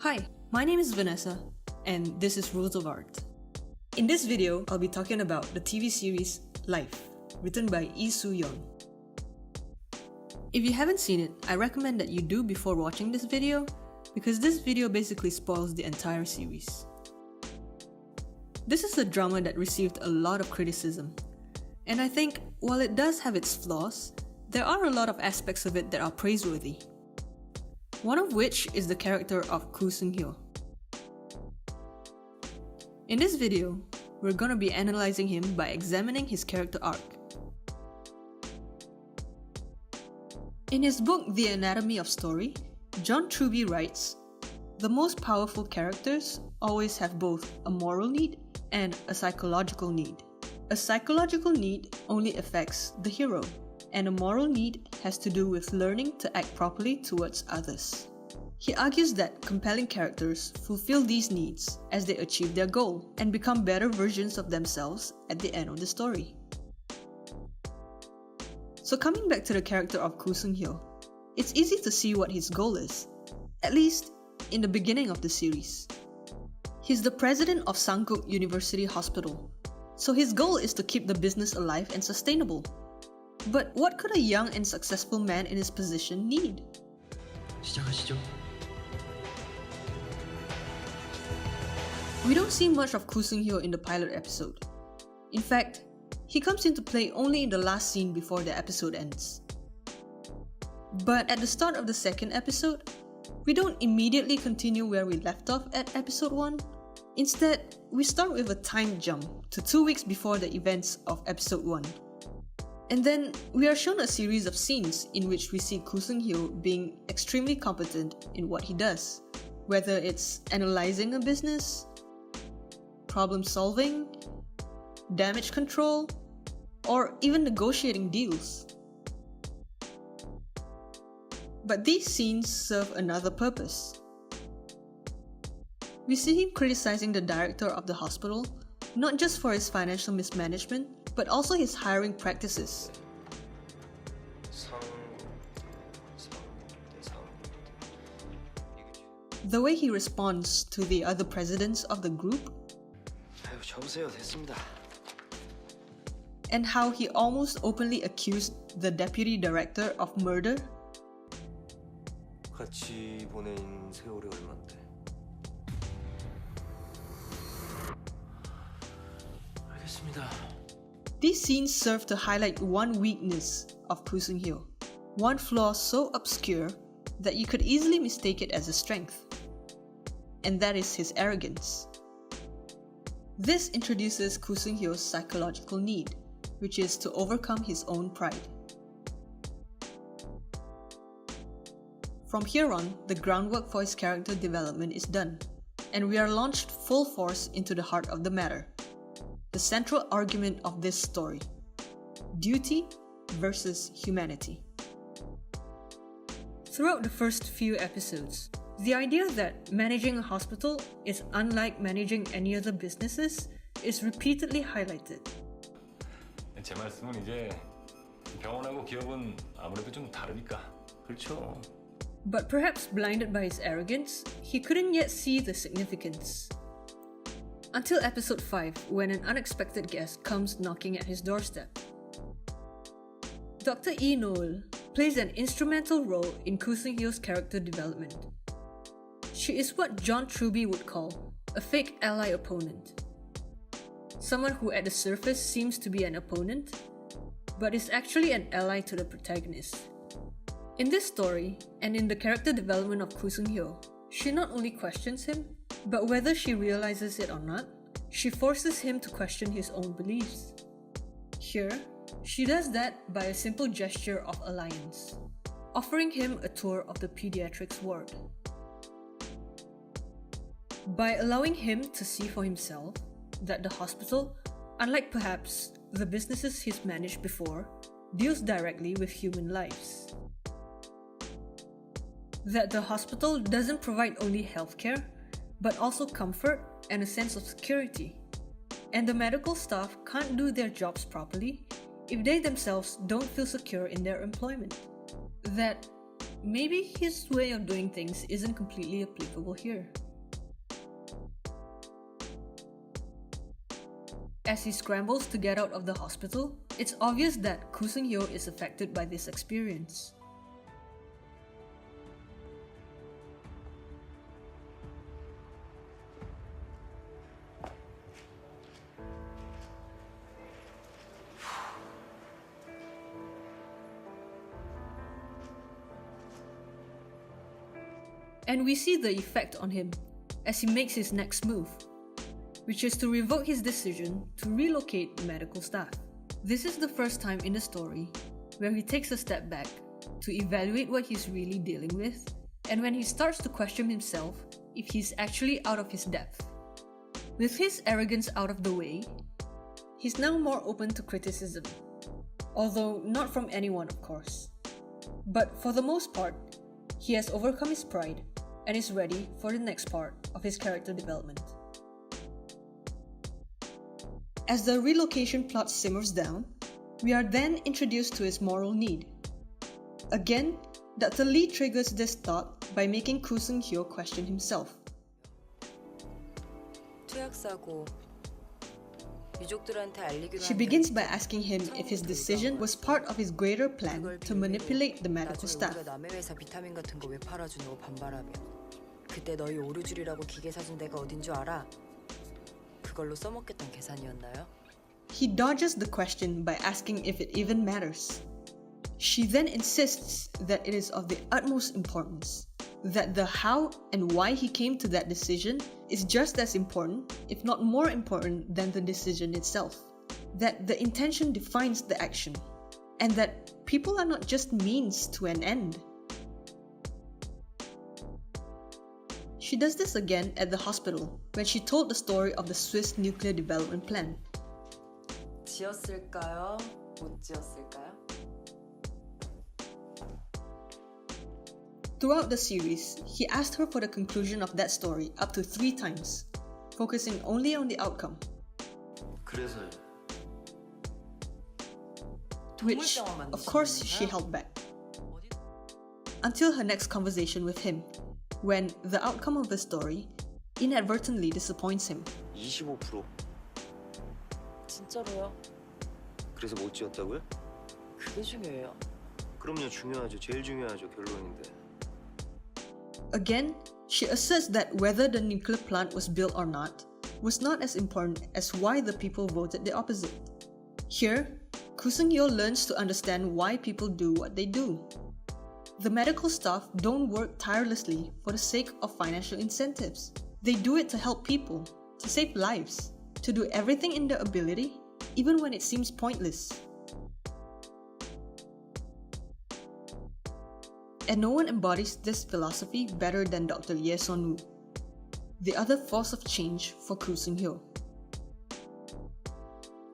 Hi, my name is Vanessa, and this is Rules of Art. In this video, I'll be talking about the TV series Life, written by Koo Seung-hyo. If you haven't seen it, I recommend that you do before watching this video, because this video basically spoils the entire series. This is a drama that received a lot of criticism, and I think while it does have its flaws, there are a lot of aspects of it that are praiseworthy. One of which is the character of Koo Seung-hyo. In this video, we're gonna be analyzing him by examining his character arc. In his book The Anatomy of Story, John Truby writes, "The most powerful characters always have both a moral need and a psychological need. A psychological need only affects the hero, and a moral need has to do with learning to act properly towards others." He argues that compelling characters fulfill these needs as they achieve their goal and become better versions of themselves at the end of the story. So coming back to the character of Koo Seung-hyo, it's easy to see what his goal is, at least in the beginning of the series. He's the president of Sangkuk University Hospital, so his goal is to keep the business alive and sustainable. But what could a young and successful man in his position need? 시작하시죠. We don't see much of Koo Seung-hyo in the pilot episode. In fact, he comes into play only in the last scene before the episode ends. But at the start of the second episode, we don't immediately continue where we left off at episode 1. Instead, we start with a time jump to 2 weeks before the events of episode 1. And then, we are shown a series of scenes in which we see Koo Seung-hyo being extremely competent in what he does, whether it's analyzing a business, problem solving, damage control, or even negotiating deals. But these scenes serve another purpose. We see him criticizing the director of the hospital, not just for his financial mismanagement, but also his hiring practices. The way he responds to the other presidents of the group, 접으세요. 됐습니다. and how he almost openly accused the deputy director of murder. 같이 보낸 세월이 얼마인데? 알겠습니다. These scenes serve to highlight one weakness of Koo Seung-hyo, one flaw so obscure that you could easily mistake it as a strength, and that is his arrogance. This introduces Koo Seung-hyo's psychological need, which is to overcome his own pride. From here on, the groundwork for his character development is done, and we are launched full force into the heart of the matter. The central argument of this story: duty versus humanity. Throughout the first few episodes, the idea that managing a hospital is unlike managing any other businesses is repeatedly highlighted. 제 말씀은 이제 병원하고 기업은 아무래도 좀 다르니까. 그렇죠. But perhaps blinded by his arrogance, he couldn't yet see the significance. Until episode 5, when an unexpected guest comes knocking at his doorstep. Dr. E. Noel plays an instrumental role in Koo Seung-hyo's character development. She is what John Truby would call a fake ally opponent. Someone who at the surface seems to be an opponent, but is actually an ally to the protagonist. In this story, and in the character development of Koo Seung-hyo, she not only questions him, but whether she realizes it or not, she forces him to question his own beliefs. Here, she does that by a simple gesture of alliance, offering him a tour of the pediatrics ward. By allowing him to see for himself that the hospital, unlike perhaps the businesses he's managed before, deals directly with human lives. That the hospital doesn't provide only healthcare, but also comfort and a sense of security. And the medical staff can't do their jobs properly if they themselves don't feel secure in their employment. That maybe his way of doing things isn't completely applicable here. As he scrambles to get out of the hospital, it's obvious that Koo Seung-hyo is affected by this experience. And we see the effect on him as he makes his next move, which is to revoke his decision to relocate medical staff. This is the first time in the story where he takes a step back to evaluate what he's really dealing with, and when he starts to question himself if he's actually out of his depth. With his arrogance out of the way, he's now more open to criticism, although not from anyone, of course. But for the most part, he has overcome his pride and is ready for the next part of his character development. As the relocation plot simmers down, we are then introduced to his moral need. Again, Dr. Lee triggers this thought by making Koo Seung-hyo question himself. She begins by asking him if his decision was part of his greater plan to manipulate the medical staff. 그때 너희 오류줄이라고 기계 사준 데가 어딘 줄 알아? 그걸로 써먹겠다는 계산이었나요? He dodges the question by asking if it even matters. She then insists that it is of the utmost importance, that the how and why he came to that decision is just as important, if not more important than the decision itself, that the intention defines the action, and that people are not just means to an end. She does this again at the hospital when she told the story of the Swiss nuclear development plan. 지었을까요? 못 지었을까요? Throughout the series, he asked her for the conclusion of that story up to 3 times, focusing only on the outcome. 그래서요. Which, of course, she held back. Until her next conversation with him, when the outcome of the story inadvertently disappoints him. 25%. 진짜로요? 그래서 못 지었다고요? 그게 중요해요. 그럼요, 중요하죠. 제일 중요하죠, 결론인데. Again, she asserts that whether the nuclear plant was built or not was not as important as why the people voted the opposite. Here, Koo Seung-hyo learns to understand why people do what they do. The medical staff don't work tirelessly for the sake of financial incentives. They do it to help people, to save lives, to do everything in their ability, even when it seems pointless. And no one embodies this philosophy better than Dr. Ye Son-woo, the other force of change for Koo Seung-hyo.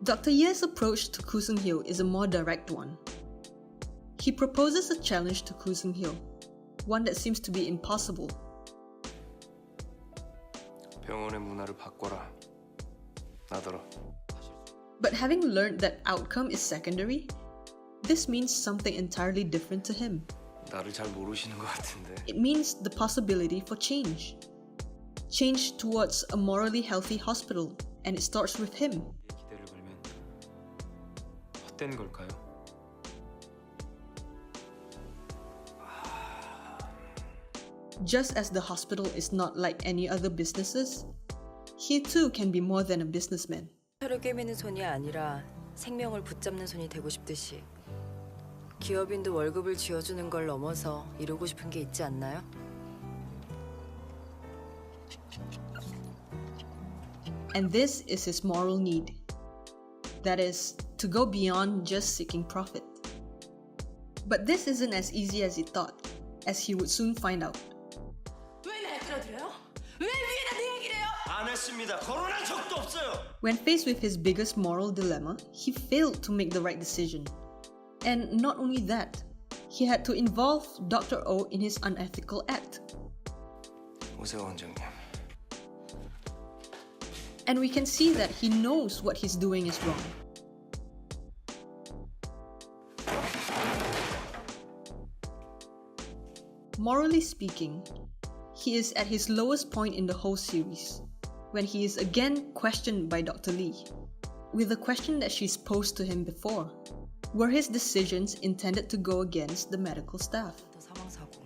Dr. Ye's approach to Koo Seung-hyo is a more direct one. He proposes a challenge to Koo Seung-hyo, one that seems to be impossible. 병원의 문화를 바꿔라. 나더러. But having learned that outcome is secondary, this means something entirely different to him. 나를 잘 모르시는 것 같은데. It means the possibility for change. Change towards a morally healthy hospital, and it starts with him. 기대를 걸면 헛된 걸까요? Just as the hospital is not like any other businesses, he too can be more than a businessman. 혀를 꿰매는 손이 아니라 생명을 붙잡는 손이 되고 싶듯이 기업인도 월급을 쥐어주는 걸 넘어서 이루고 싶은 게 있지 않나요? And this is his moral need. That is, to go beyond just seeking profit. But this isn't as easy as he thought, as he would soon find out. 안 했습니다. 거론한 적도 없어요. When faced with his biggest moral dilemma, he failed to make the right decision. And not only that, he had to involve Dr. Oh in his unethical act. 오세호 원장님. And we can see that he knows what he's doing is wrong. Morally speaking, he is at his lowest point in the whole series, when he is again questioned by Dr. Lee, with a question that she's posed to him before. Were his decisions intended to go against the medical staff? 사망사고.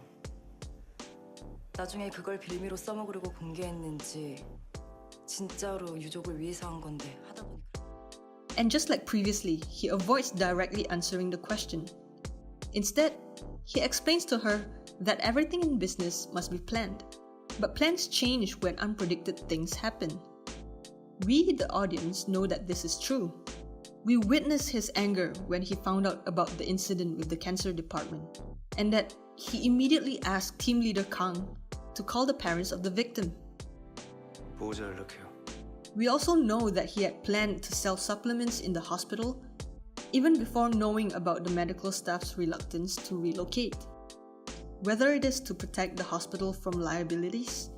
나중에 그걸 빌미로 써먹으려고 공개했는지 진짜로 유족을 위해서 한 건데 하다 보니 And just like previously, he avoids directly answering the question. Instead, he explains to her that everything in business must be planned, but plans change when unpredicted things happen. We, the audience, know that this is true. We witness his anger when he found out about the incident with the cancer department, and that he immediately asked team leader Kang to call the parents of the victim. 보호자를 넣게요. We also know that he had planned to sell supplements in the hospital even before knowing about the medical staff's reluctance to relocate. Whether it is to protect the hospital from liabilities,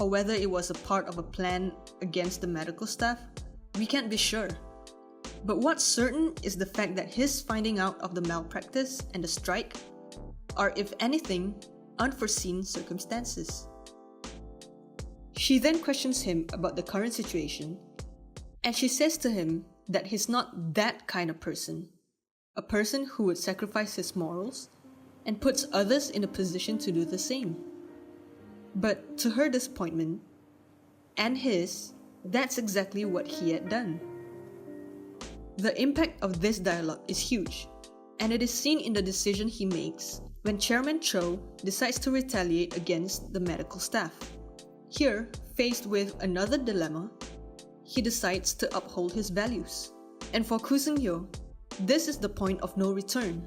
or whether it was a part of a plan against the medical staff, we can't be sure. But what's certain is the fact that his finding out of the malpractice and the strike are, if anything, unforeseen circumstances. She then questions him about the current situation, and she says to him that he's not that kind of person, a person who would sacrifice his morals and puts others in a position to do the same. But to her disappointment, and his, that's exactly what he had done. The impact of this dialogue is huge, and it is seen in the decision he makes when Chairman Cho decides to retaliate against the medical staff. Here, faced with another dilemma, he decides to uphold his values. And for Koo Seung-hyo, this is the point of no return.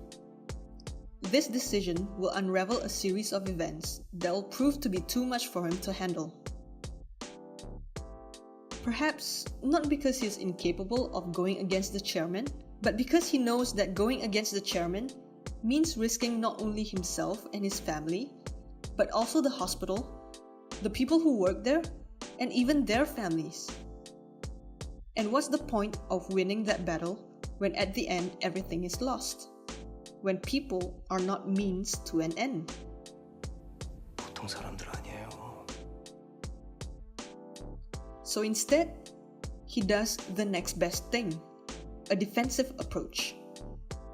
This decision will unravel a series of events that will prove to be too much for him to handle. Perhaps not because he is incapable of going against the chairman, but because he knows that going against the chairman means risking not only himself and his family, but also the hospital, the people who work there, and even their families. And what's the point of winning that battle when at the end everything is lost? When people are not means to an end? 보통 사람들 아니에요. So instead, he does the next best thing, a defensive approach.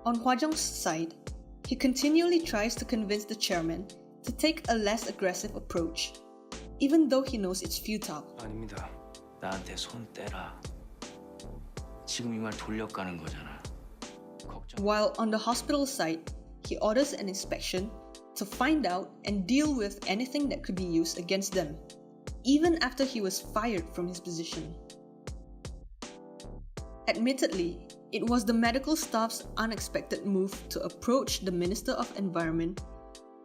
On Hwa-jung's side, he continually tries to convince the chairman to take a less aggressive approach, even though he knows it's futile. 아닙니다. 나한테 손 떼라. 지금 이 말 돌려가는 거잖아. 걱정. While on the hospital side, he orders an inspection to find out and deal with anything that could be used against them, even after he was fired from his position. Admittedly, it was the medical staff's unexpected move to approach the Minister of Environment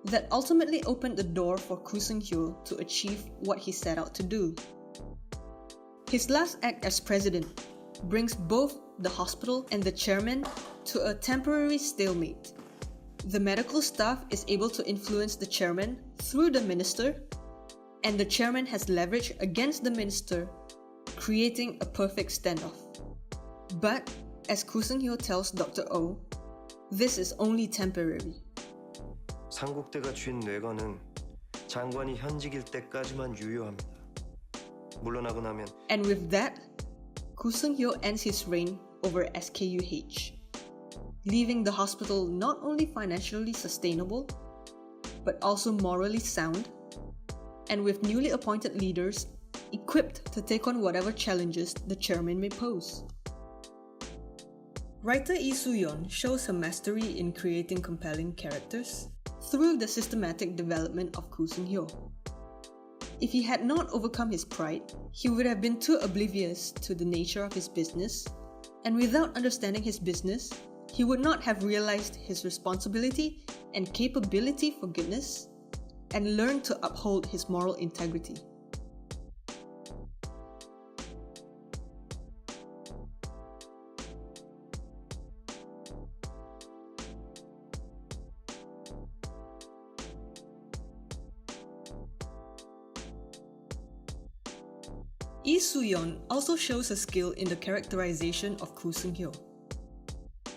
that ultimately opened the door for Koo Seung-hyo to achieve what he set out to do. His last act as president brings both the hospital and the chairman to a temporary stalemate. The medical staff is able to influence the chairman through the minister, and the chairman has leverage against the minister, creating a perfect standoff. But, as Koo Seung-hyo tells Dr. Oh, this is only temporary. 상국대가 쥔 뇌관은 장관이 현직일 때까지만 유효합니다. 물러나고 나면 And with that, Koo Seung-hyo ends his reign over SKUH, leaving the hospital not only financially sustainable, but also morally sound, and with newly appointed leaders equipped to take on whatever challenges the chairman may pose. Writer Lee Soo-yeon shows her mastery in creating compelling characters through the systematic development of Koo Seung-hyo. If he had not overcome his pride, he would have been too oblivious to the nature of his business, and without understanding his business, he would not have realized his responsibility and capability for goodness, and learned to uphold his moral integrity. Lee Soo-yeon also shows her skill in the characterization of Koo Seung-hyo.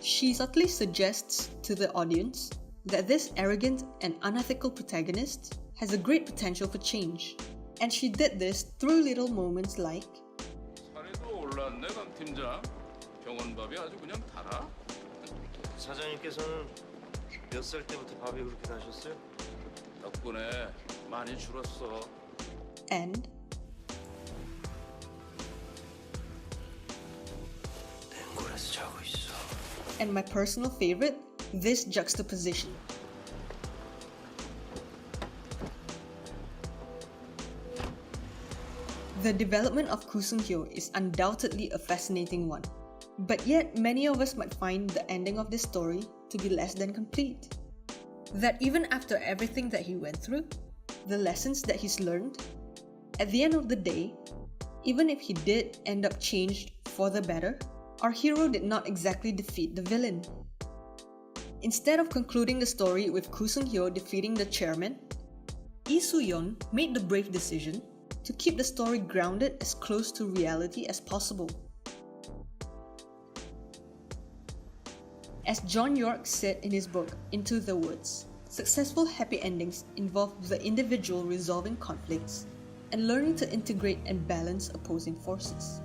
She subtly suggests to the audience that this arrogant and unethical protagonist has a great potential for change. And she did this through little moments like 살이도 올랐네, 강 팀장. 병원밥이 아주 그냥 달아. 사장님께서는 몇 살 때부터 밥이 그렇게 나셨어요? 덕분에 많이 줄었어. and 땡골에서 자고 있어. and my personal favorite, this juxtaposition. The development of Koo Seung-hyo is undoubtedly a fascinating one, but yet many of us might find the ending of this story to be less than complete. That even after everything that he went through, the lessons that he's learned, at the end of the day, even if he did end up changed for the better, our hero did not exactly defeat the villain. Instead of concluding the story with Koo Seung-hyo defeating the chairman, Lee Soo-yeon made the brave decision to keep the story grounded as close to reality as possible. As John York said in his book Into the Woods, successful happy endings involve the individual resolving conflicts and learning to integrate and balance opposing forces.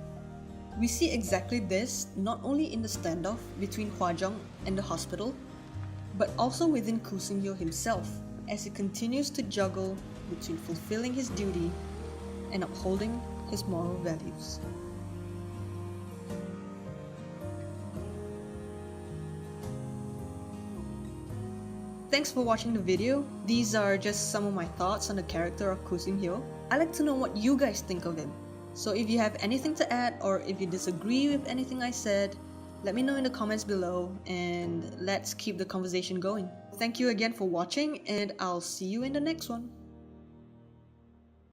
We see exactly this not only in the standoff between Hwa-jung and the hospital, but also within Koo Seung-hyo himself as he continues to juggle between fulfilling his duty and upholding his moral values. Thanks for watching the video. These are just some of my thoughts on the character of Koo Seung-hyo. I'd like to know what you guys think of him. So if you have anything to add or if you disagree with anything I said, let me know in the comments below and let's keep the conversation going. Thank you again for watching and I'll see you in the next one.